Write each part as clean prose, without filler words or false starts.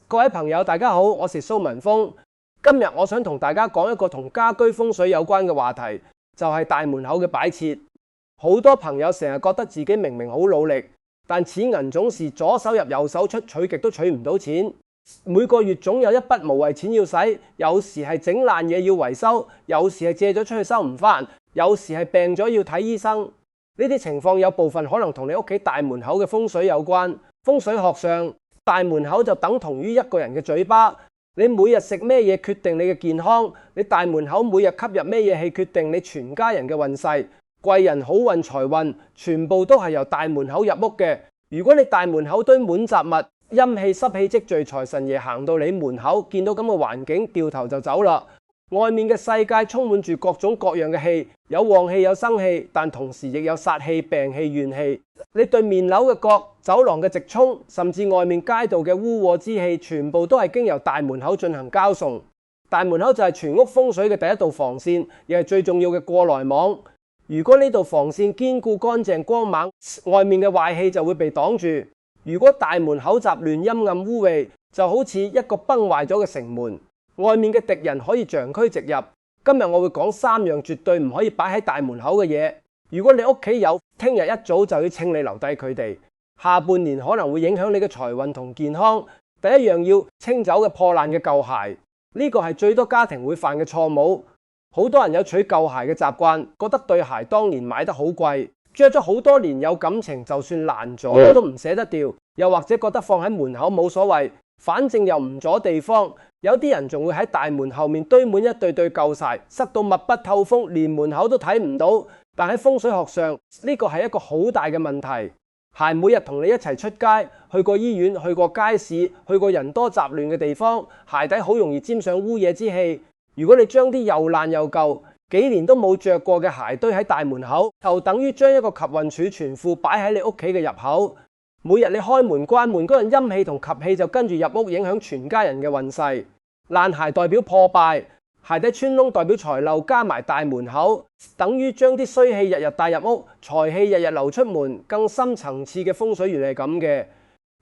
各位朋友，大家好，我是蘇文峰。今日我想同大家講一個同家居風水有關嘅話題，就係大門口嘅擺設。好多朋友成日覺得自己明明好努力，但錢銀總是左手入右手出，取極都取唔到錢。每個月總有一筆無謂錢要使，有時係整爛嘢要維修，有時係借咗出去收唔返，有時係病咗要睇醫生。呢啲情況有部分可能同你屋企大門口嘅風水有關。風水學上，大門口就等同於一個人嘅嘴巴。你每日食咩嘢決定你嘅健康，你大門口每日吸入咩嘢氣決定你全家人嘅運勢。貴人好運財運全部都係由大門口入屋嘅。如果你大門口堆滿雜物，陰氣濕氣積聚，財神爺行到你門口見到咁嘅環境，掉頭就走啦。外面嘅世界充滿住各種各樣嘅氣，有旺氣有生氣，但同時亦有殺氣、病氣、怨氣。你對面樓嘅角、走廊嘅直衝，甚至外面街道嘅污禍之氣，全部都係經由大門口進行交送。大門口就係全屋風水嘅第一道防線，亦係最重要嘅過來網。如果呢道防線堅固、乾淨、光猛，外面嘅壞氣就會被擋住。如果大門口雜亂、陰暗污穢，就好似一個崩壞咗嘅城門，外面嘅敵人可以長驅直入。今日我會講3樣絕對唔可以擺喺大門口嘅嘢。如果你屋企有，聽日一早就要清理留低佢哋。下半年可能會影響你嘅財運同健康。第一樣要清走嘅破爛嘅舊鞋，呢個係最多家庭會犯嘅錯誤。好多人有取舊鞋嘅習慣，覺得對鞋當年買得好貴，着咗好多年有感情，就算爛咗都唔捨得掉。又或者覺得放喺門口冇所謂，反正又唔阻地方。有啲人仲會喺大門後面堆滿一對對舊鞋，塞到密不透風，連門口都睇唔到。但喺風水學上，呢個係一個好大嘅問題。鞋每日同你一齊出街，去過醫院，去過街市，去過人多雜亂嘅地方，鞋底好容易沾上污嘢之氣。如果你將啲又爛又舊、幾年都冇着過嘅鞋堆喺大門口，就等於將一個及運儲存庫擺喺你屋企嘅入口。每日你開門關門嗰陣陰氣同及氣就跟住入屋，影響全家人嘅運勢。爛鞋代表破敗，鞋底穿窿代表財漏，加埋大門口，等於將啲衰氣日日帶入屋，財氣日日流出門。更深層次嘅風水原理係咁嘅。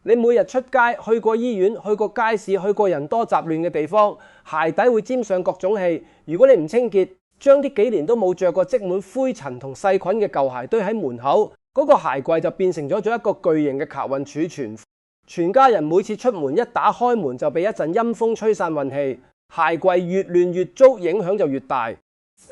你每日出街，去過醫院，去過街市，去過人多雜亂嘅地方，鞋底會沾上各種氣。如果你唔清潔，將啲幾年都冇着過積滿灰塵同細菌嘅舊鞋堆喺門口，嗰個鞋櫃就變成咗一個巨型嘅卡運儲存。全家人每次出門一打開門就被一陣陰風吹散運氣，鞋櫃越亂越糟，影響就越大。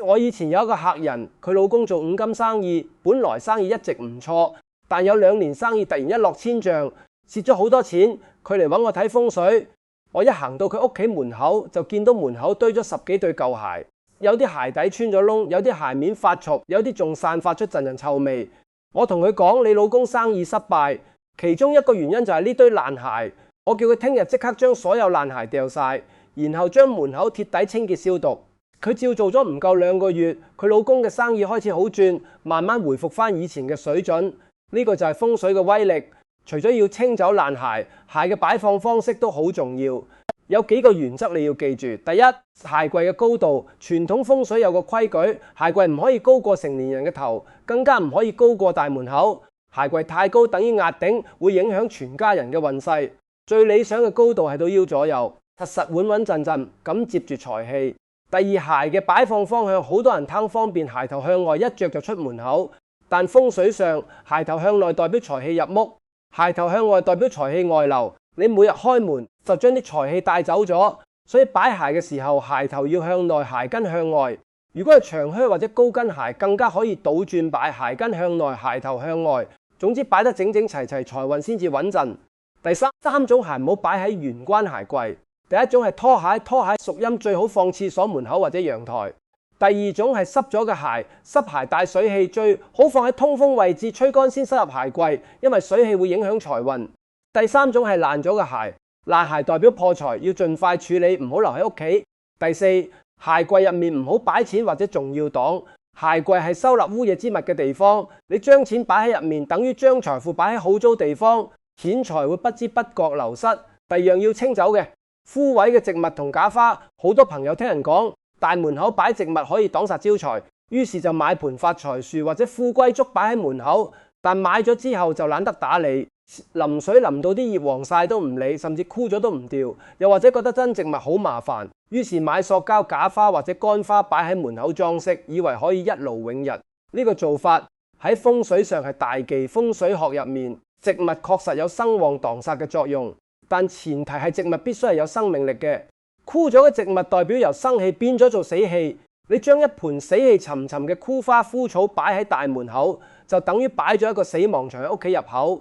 我以前有一個客人，佢老公做五金生意，本來生意一直唔錯，但有2年生意突然一落千丈，蝕咗好多錢。佢嚟揾我睇風水，我一行到佢屋企門口就見到門口堆咗10幾對舊鞋，有啲鞋底穿咗窿，有啲鞋面發銹，有啲仲散發出陣陣臭味。我同佢講，你老公生意失敗，其中一個原因就係呢堆爛鞋。我叫佢聽日即刻將所有爛鞋掉晒，然後將門口鐵底清潔消毒。佢照做咗唔夠2個月，佢老公嘅生意開始好轉，慢慢回復翻以前嘅水準。呢個就係風水嘅威力。除咗要清走爛鞋，鞋嘅擺放方式都好重要。有幾個原則你要記住。第一，鞋櫃嘅高度，傳統風水有個規矩，鞋櫃唔可以高過成年人嘅頭，更加唔可以高過大門口。鞋櫃太高等於壓頂，會影響全家人嘅運勢。最理想嘅高度係到腰左右，實實穩穩陣陣咁接住財氣。第二，鞋嘅擺放方向，好多人貪方便，鞋頭向外一着就出門口，但風水上鞋頭向內代表財氣入屋，鞋頭向外代表財氣外流。你每日開門就將啲財氣帶走咗，所以擺鞋嘅時候，鞋頭要向內，鞋跟向外。如果係長靴或者高跟鞋，更加可以倒轉擺，鞋跟向內，鞋頭向外。總之擺得整整齊齊，財運先至穩陣。第三種鞋唔好擺喺玄關鞋櫃。第一種係拖鞋，拖鞋屬陰，最好放廁所門口或者陽台。第二種係濕咗嘅鞋，濕鞋帶水氣，最好放喺通風位置，吹乾先塞入鞋櫃，因為水氣會影響財運。第三種係爛咗嘅鞋，爛鞋代表破財，要盡快處理，唔好留喺屋企。第四，鞋櫃入面唔好擺錢或者重要檔。鞋櫃係收納污嘢之物嘅地方，你將錢擺喺入面，等於將財富擺喺好糟地方，錢財會不知不覺流失。第二樣要清走嘅，枯萎嘅植物同假花。好多朋友聽人講大門口擺植物可以擋煞招財，於是就買盆發財樹或者富貴竹擺喺門口，但買咗之後就懶得打理，淋水淋到啲葉黃曬都唔理，甚至枯咗都唔掉，又或者覺得真植物好麻煩，於是買塑膠假花或者乾花擺喺門口裝飾，以為可以一勞永逸。呢個做法喺風水上係大忌。風水學入面，植物確實有生旺擋煞嘅作用，但前提係植物必須係有生命力嘅。枯咗嘅植物代表由生氣變咗做死氣，你將一盆死氣沉沉嘅枯花枯草擺喺大門口，就等於擺咗一個死亡牆喺屋企入口。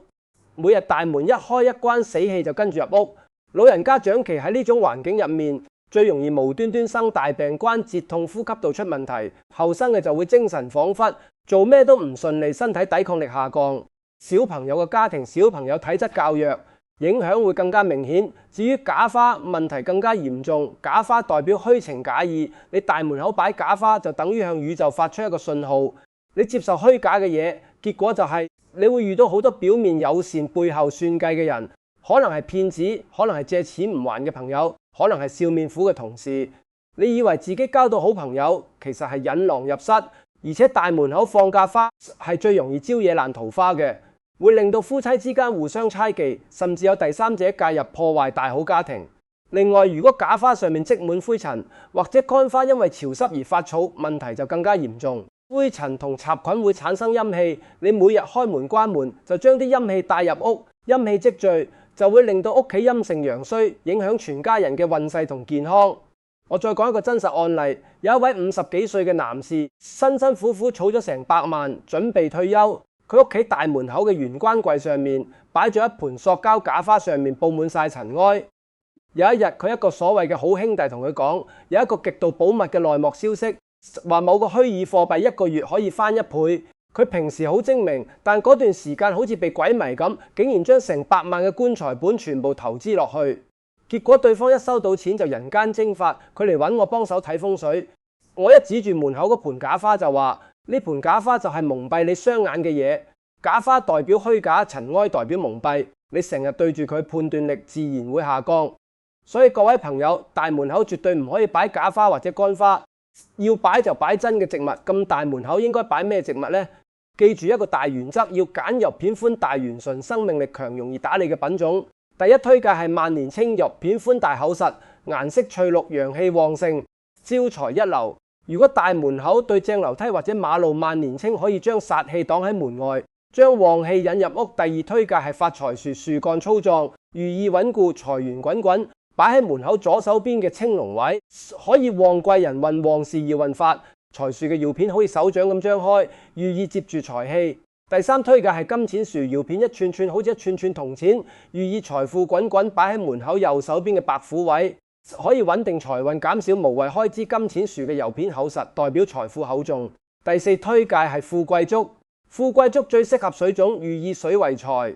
每日大門一開一關，死氣就跟住入屋。老人家長期喺呢種環境入面，最容易無端端生大病，關節痛、呼吸道出問題。後生嘅就會精神恍惚，做咩都唔順利，身體抵抗力下降。小朋友嘅家庭，小朋友體質較弱，影響會更加明顯。至於假花，問題更加嚴重。假花代表虛情假意，你大門口擺假花就等於向宇宙發出一個信號，你接受虛假嘅嘢，結果就係你會遇到好多表面友善背後算計嘅人，可能係騙子，可能係借錢唔還嘅朋友，可能係笑面虎嘅同事。你以為自己交到好朋友，其實係引狼入室。而且大門口放假花係最容易招惹爛桃花嘅，會令到夫妻之間互相猜忌，甚至有第三者介入破壞大好家庭。另外，如果假花上面積滿灰塵，或者乾花因為潮濕而發草，問題就更加嚴重。灰塵同雜菌會產生陰氣，你每日開門關門就將啲陰氣帶入屋，陰氣積聚就會令到屋企陰盛陽衰，影響全家人嘅運勢同健康。我再講一個真實案例，有一位50幾歲嘅男士，辛辛苦苦儲咗成100萬，準備退休。佢屋企大門口嘅玄關櫃上面擺咗一盆塑膠假花，上面佈滿晒塵埃。有一日，佢一個所謂嘅好兄弟同佢講，有一個極度保密嘅內幕消息，話某個虛擬貨幣1個月可以翻1倍。佢平時好精明，但嗰段時間好似被鬼迷咁，竟然將成100萬嘅棺材本全部投資落去。結果對方一收到錢就人間蒸發，佢嚟揾我幫手睇風水。我一指住門口嗰盆假花就話：呢盆假花就係蒙蔽你雙眼嘅嘢。假花代表虛假，塵埃代表蒙蔽。你成日對住佢，判斷力自然會下降。所以各位朋友，大門口絕對唔可以擺假花或者乾花，要擺就擺真嘅植物。咁大門口應該擺咩植物呢？記住一個大原則，要揀肉片寬、大圓順、生命力強、容易打理嘅品種。第一推介係萬年青，肉片寬大厚實，顏色翠綠，陽氣旺盛，招財一流。如果大門口對正樓梯或者馬路，萬年青可以將煞氣擋喺門外，將旺氣引入屋。第二推介係發財樹，樹幹粗壯，寓意穩固，財源滾滾，擺喺門口左手邊嘅青龍位，可以旺貴人運，旺事業運發。財樹嘅葉片好似手掌咁張開，寓意接住財氣。第三推介係金錢樹，葉片一串串好似一串串銅錢，寓意財富滾滾，擺喺門口右手邊嘅白虎位，可以穩定財運，減少無謂開支。金錢樹嘅葉片厚實，代表財富厚重。第四推介係富貴竹，富貴竹最適合水種，寓意水為財，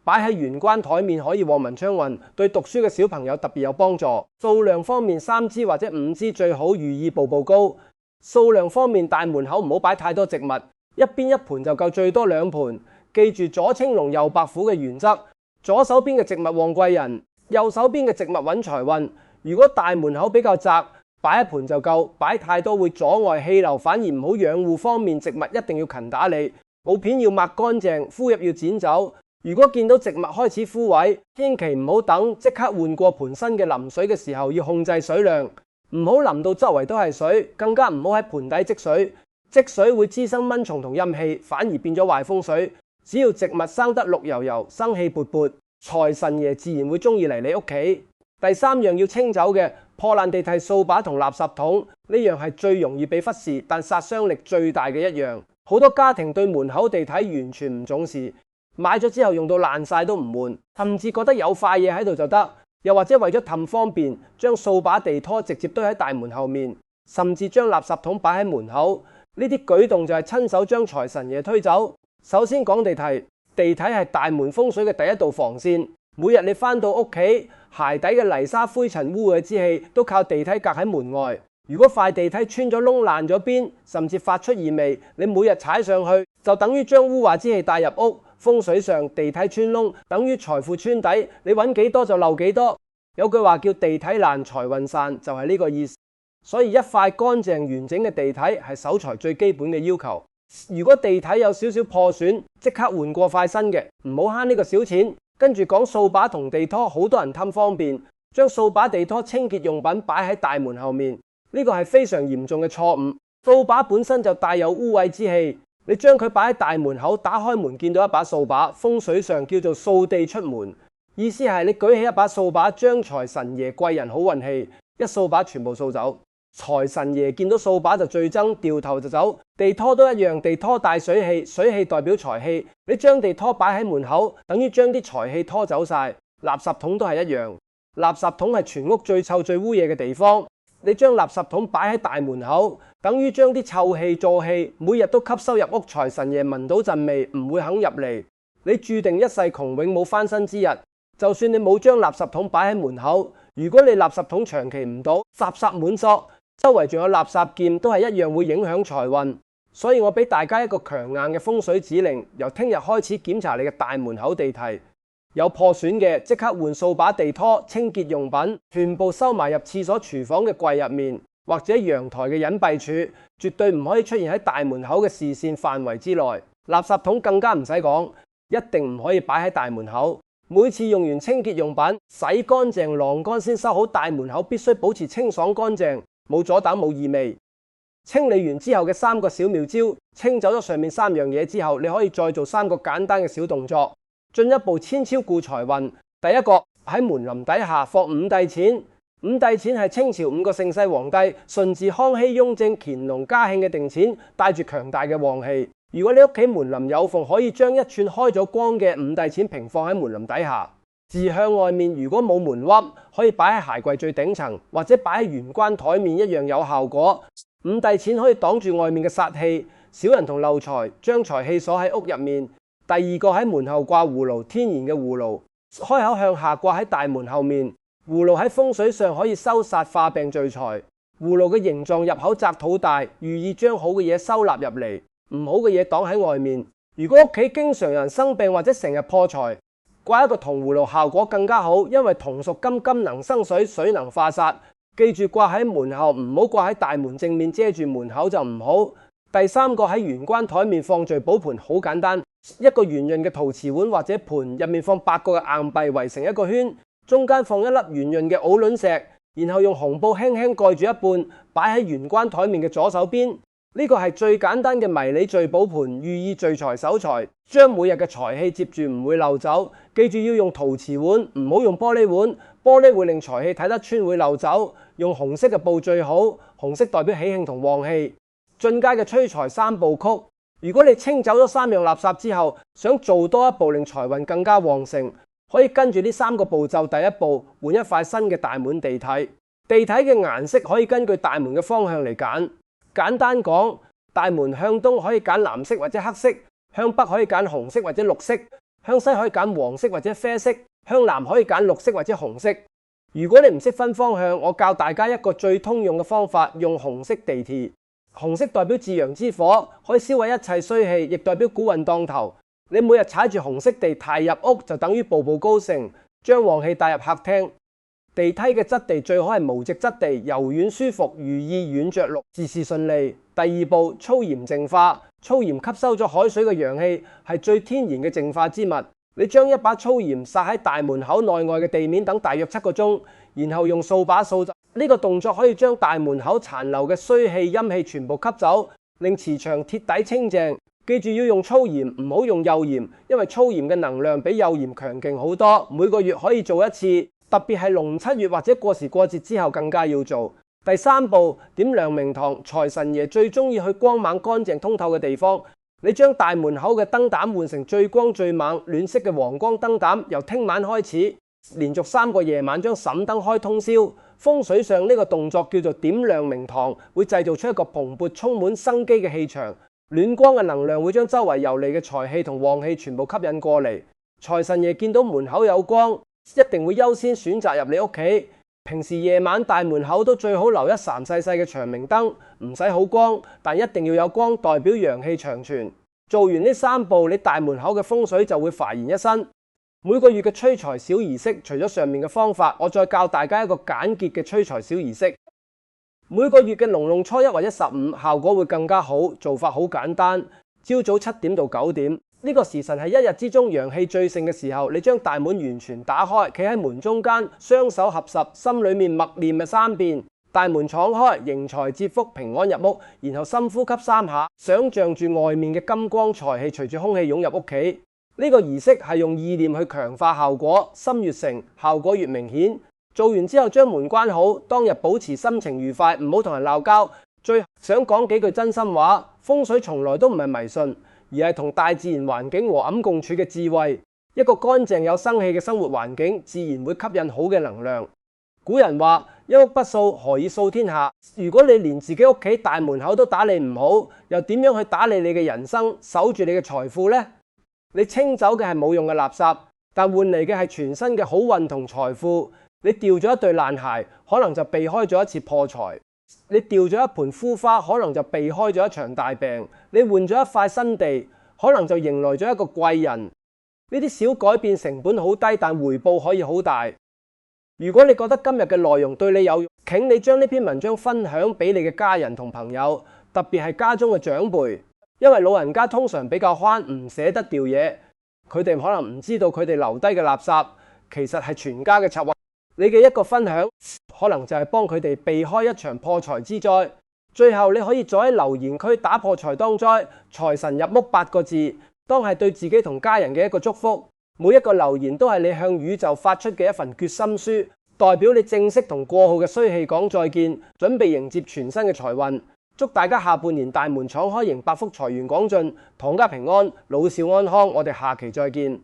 擺喺玄關台面可以旺文昌運，對讀書嘅小朋友特別有幫助。數量方面3支或者5支最好，寓意步步高。數量方面，大門口唔好擺太多植物，一邊一盆就夠，最多2盆。記住左青龍右白虎嘅原則，左手邊嘅植物旺貴人，右手邊嘅植物穩財運。如果大門口比較窄，擺1盆就夠，擺太多會阻礙氣流，反而唔好。養護方面，植物一定要勤打理，冇片要抹乾淨，枯葉要剪走。如果見到植物開始枯萎，千祈唔好等，即刻換過盆新嘅。淋水嘅時候要控制水量，唔好淋到周圍都係水，更加唔好喺盆底積水。積水會滋生蚊蟲同陰氣，反而變咗壞風水。只要植物生得綠油油，生氣勃勃，財神爺自然會中意嚟你屋企。第3樣要清走嘅，破爛地梯、掃把同垃圾桶，呢樣係最容易被忽視，但殺傷力最大嘅一樣。好多家庭對門口地梯完全唔重視，買咗之後用到爛晒都唔換，甚至覺得有塊嘢喺度就得。又或者為咗氹方便，將掃把地拖直接堆喺大門後面，甚至將垃圾桶擺喺門口。呢啲舉動就係親手將財神爺推走。首先講地梯，地梯係大門風水嘅第一道防線。每日你返到屋企，鞋底嘅泥沙、灰塵、污穢之氣都靠地梯隔喺門外。如果塊地梯穿咗窿、爛咗邊，甚至發出異味，你每日踩上去就等於將污穢之氣帶入屋。風水上，地梯穿窿等於財富穿底，你揾幾多就漏幾多。有句話叫地梯爛，財運散，就係呢個意思。所以一塊乾淨完整嘅地梯係守財最基本嘅要求。如果地體有少少破損，即刻換過塊新嘅，唔好慳呢個小錢。跟住講掃把同地拖，好多人貪方便，將掃把地拖清潔用品擺喺大門後面，呢個係非常嚴重嘅錯誤。掃把本身就帶有污穢之氣，你將佢擺喺大門口，打開門見到一把掃把，風水上叫做掃地出門，意思係你舉起一把掃把，將財神爺貴人好運氣，一掃把全部掃走。財神爺見到掃把就最憎，掉頭就走。地拖都一樣，地拖帶水氣，水氣代表財氣。你將地拖擺喺門口，等於將啲財氣拖走晒。垃圾桶都係一樣，垃圾桶係全屋最臭最污嘢嘅地方。你將垃圾桶擺喺大門口，等於將啲臭氣穢氣每日都吸收入屋，財神爺聞到陣味唔會肯入嚟。你注定一世窮，永冇翻身之日。就算你冇將垃圾桶擺喺門口，如果你垃圾桶長期唔倒，雜圾滿索，周圍仲有垃圾劍，都係一樣會影響財運。所以我俾大家一個強硬嘅風水指令，由聽日開始檢查你嘅大門口地契，有破損嘅即刻換掃把、地拖、清潔用品，全部收埋入廁所、廚房嘅櫃入面，或者陽台嘅隱蔽處，絕對唔可以出現喺大門口嘅視線範圍之內。垃圾桶更加唔使講，一定唔可以擺喺大門口。每次用完清潔用品，洗乾淨、晾乾先收好。大門口必須保持清爽乾淨，冇阻擋冇異味。清理完之後嘅3個小妙招，清走咗上面3樣嘢之後，你可以再做3個簡單嘅小動作，進一步千超顧財運。第一個，喺門臨底下放五帝錢。五帝錢係清朝5個盛世皇帝順治、康熙、雍正、乾隆、嘉慶嘅定錢，帶住強大嘅旺氣。如果你屋企門臨有縫，可以將一串開咗光嘅五帝錢平放喺門臨底下。字向外面，如果冇門閂，可以擺喺鞋櫃最頂層，或者擺喺玄關台面，一樣有效果。五帝錢可以擋住外面嘅煞氣，小人同漏財，將財氣鎖喺屋入面。第二個，喺門後掛葫蘆，天然嘅葫蘆，開口向下掛喺大門後面。葫蘆喺風水上可以收煞化病聚財。葫蘆嘅形狀入口窄肚大，寓意將好嘅嘢收納入嚟，唔好嘅嘢擋喺外面。如果屋企經常有人生病或者成日破財，掛一個銅葫蘆效果更加好，因為銅屬金，金能生水，水能化煞。記住掛喺門後，唔好掛喺大門正面遮住門口就唔好。第三個，喺玄關台面放聚寶盤，好簡單，一個圓潤嘅陶瓷碗或者盤，入面放8個嘅硬幣圍成一個圈，中間放一粒圓潤嘅澳卵石，然後用紅布輕輕蓋住一半，擺喺玄關台面嘅左手邊。呢個係最簡單嘅迷你聚寶盤，寓意聚財守財，將每日嘅財氣接住，唔會漏走。記住要用陶瓷碗，唔好用玻璃碗，玻璃會令財氣睇得穿，會漏走。用紅色嘅布最好，紅色代表喜慶同旺氣。進階嘅催財3部曲，如果你清走咗3樣垃圾之後，想做多一步令財運更加旺盛，可以跟住呢3個步驟。第一步，換一塊新嘅大門地體，地體嘅顏色可以根據大門嘅方向嚟揀。簡單講，大門向東可以揀藍色或者黑色，向北可以揀紅色或者綠色，向西可以揀黃色或者啡色，向南可以揀綠色或者紅色。如果你唔識分方向，我教大家一個最通用嘅方法，用紅色地鐵。紅色代表至陽之火，可以燒毀一切衰氣，亦代表古運當頭。你每日踩住紅色地踏入屋，就等於步步高升，將旺氣帶入客廳。地梯嘅質地最好係無矽質地，柔軟舒服，寓意軟着陸，事事順利。第二步，粗鹽淨化。粗鹽吸收咗海水嘅陽氣，係最天然嘅淨化之物。你將一把粗鹽撒喺大門口內外嘅地面等大約7個鐘，然後用掃把掃走。呢個動作可以將大門口殘留嘅衰氣陰氣全部吸走，令磁場鐵底清淨。記住要用粗鹽，唔好用幼鹽，因為粗鹽嘅能量比幼鹽強勁好多。每個月可以做一次，特別係農7月或者過時過節之後更加要做。第3步，點亮明堂。財神爺最中意去光猛、乾淨、通透嘅地方。你將大門口嘅燈膽換成最光最猛、暖色嘅黃光燈膽，由聽晚開始，連續3個夜晚將沈燈開通宵。風水上呢個動作叫做點亮明堂，會製造出一個蓬勃、充滿生機嘅氣場。暖光嘅能量會將周圍遊離嘅財氣同旺氣全部吸引過嚟。財神爺見到門口有光，一定會優先選擇入你屋企。平時夜晚大門口都最好留一盞細細嘅長明燈，唔使好光，但一定要有光，代表陽氣長存。做完呢3步，你大門口嘅風水就會煥然一新。每個月嘅催財小儀式，除咗上面嘅方法，我再教大家一個簡潔嘅催財小儀式。每個月嘅龍龍初一或者15，效果會更加好。做法好簡單，朝早7點到9點，呢個時辰係一日之中陽氣最盛嘅時候。你將大門完全打開，企喺門中間，雙手合十，心裏面默念3遍。大門敞開，迎財接福，平安入屋。然後深呼吸3下，想象住外面嘅金光財氣隨住空氣湧入屋企。呢個儀式係用意念去強化效果，心越誠，效果越明顯。做完之後將門關好，當日保持心情愉快，唔好同人鬧交。最想講幾句真心話，風水從來都唔係迷信，而係同大自然環境和藹共處嘅智慧。一個乾淨有生氣嘅生活環境，自然會吸引好嘅能量。古人話：一屋不掃，何以掃天下？如果你連自己屋企大門口都打理唔好，又點樣去打理你嘅人生，守住你嘅財富呢？你清走嘅係冇用嘅垃圾，但換嚟嘅係全新嘅好運同財富。你掉咗一對爛鞋，可能就避開咗一次破財；你掉咗一盆枯花，可能就避開咗一場大病；你換咗一塊新地，可能就迎來咗一個貴人。呢啲小改變成本好低，但回報可以好大。如果你覺得今日嘅內容對你有用，請你將呢篇文章分享俾你嘅家人同朋友，特別係家中嘅長輩，因為老人家通常比較慳，唔捨得掉嘢，佢哋可能唔知道佢哋留低嘅垃圾其實係全家嘅策劃。你嘅一個分享，可能就係幫佢哋避開一場破財之災。最後你可以再喺留言區打破財當災，財神入屋8個字，當係對自己同家人嘅一個祝福。每一個留言都係你向宇宙發出嘅一份決心書，代表你正式同過去嘅衰氣講再見，準備迎接全新嘅財運。祝大家下半年大門敞開，迎百福財源廣進，唐家平安，老少安康。我哋下期再見。